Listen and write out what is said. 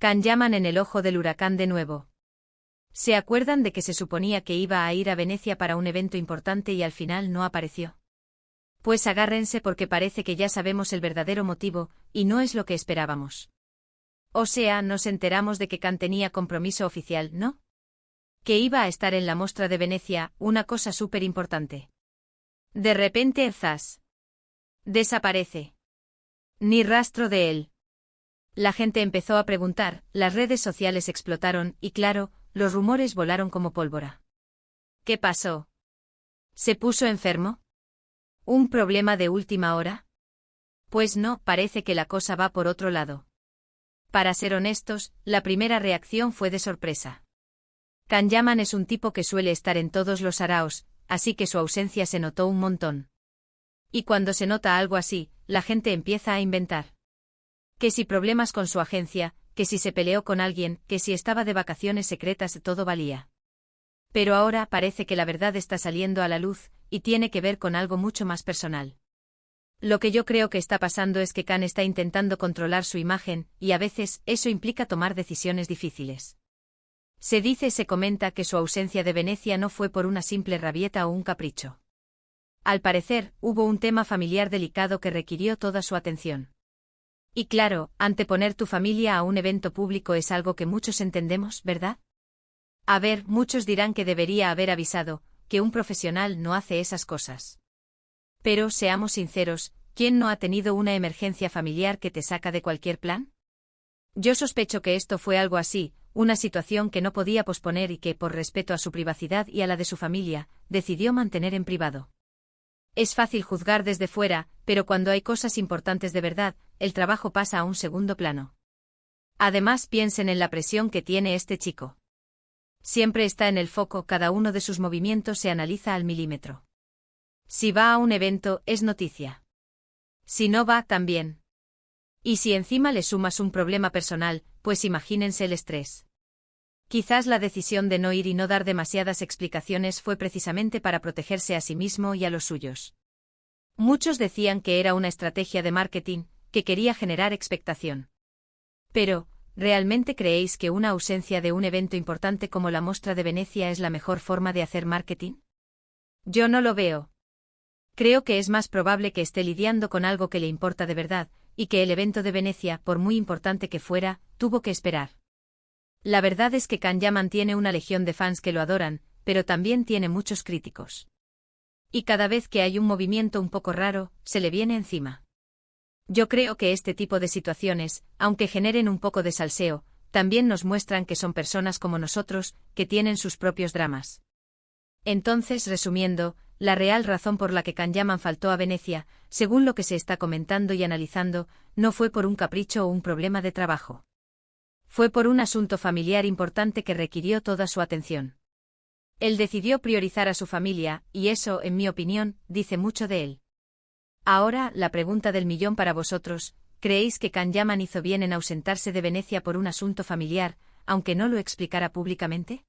Can Yaman en el ojo del huracán de nuevo. ¿Se acuerdan de que se suponía que iba a ir a Venecia para un evento importante y al final no apareció? Pues agárrense porque parece que ya sabemos el verdadero motivo, y no es lo que esperábamos. O sea, nos enteramos de que Can tenía compromiso oficial, ¿no? Que iba a estar en la Mostra de Venecia, una cosa súper importante. De repente, zas. Desaparece. Ni rastro de él. La gente empezó a preguntar, las redes sociales explotaron y claro, los rumores volaron como pólvora. ¿Qué pasó? ¿Se puso enfermo? ¿Un problema de última hora? Pues no, parece que la cosa va por otro lado. Para ser honestos, la primera reacción fue de sorpresa. Can Yaman es un tipo que suele estar en todos los saraos, así que su ausencia se notó un montón. Y cuando se nota algo así, la gente empieza a inventar. Que si problemas con su agencia, que si se peleó con alguien, que si estaba de vacaciones secretas, todo valía. Pero ahora parece que la verdad está saliendo a la luz, y tiene que ver con algo mucho más personal. Lo que yo creo que está pasando es que Can está intentando controlar su imagen, y a veces eso implica tomar decisiones difíciles. Se comenta que su ausencia de Venecia no fue por una simple rabieta o un capricho. Al parecer, hubo un tema familiar delicado que requirió toda su atención. Y claro, anteponer tu familia a un evento público es algo que muchos entendemos, ¿verdad? A ver, muchos dirán que debería haber avisado, que un profesional no hace esas cosas. Pero, seamos sinceros, ¿quién no ha tenido una emergencia familiar que te saca de cualquier plan? Yo sospecho que esto fue algo así, una situación que no podía posponer y que, por respeto a su privacidad y a la de su familia, decidió mantener en privado. Es fácil juzgar desde fuera, pero cuando hay cosas importantes de verdad, el trabajo pasa a un segundo plano. Además, piensen en la presión que tiene este chico. Siempre está en el foco, cada uno de sus movimientos se analiza al milímetro. Si va a un evento, es noticia. Si no va, también. Y si encima le sumas un problema personal, pues imagínense el estrés. Quizás la decisión de no ir y no dar demasiadas explicaciones fue precisamente para protegerse a sí mismo y a los suyos. Muchos decían que era una estrategia de marketing, que quería generar expectación. Pero, ¿realmente creéis que una ausencia de un evento importante como la Mostra de Venecia es la mejor forma de hacer marketing? Yo no lo veo. Creo que es más probable que esté lidiando con algo que le importa de verdad, y que el evento de Venecia, por muy importante que fuera, tuvo que esperar. La verdad es que Can Yaman tiene una legión de fans que lo adoran, pero también tiene muchos críticos. Y cada vez que hay un movimiento un poco raro, se le viene encima. Yo creo que este tipo de situaciones, aunque generen un poco de salseo, también nos muestran que son personas como nosotros, que tienen sus propios dramas. Entonces, resumiendo, la real razón por la que Can Yaman faltó a Venecia, según lo que se está comentando y analizando, no fue por un capricho o un problema de trabajo. Fue por un asunto familiar importante que requirió toda su atención. Él decidió priorizar a su familia, y eso, en mi opinión, dice mucho de él. Ahora, la pregunta del millón para vosotros, ¿creéis que Can Yaman hizo bien en ausentarse de Venecia por un asunto familiar, aunque no lo explicara públicamente?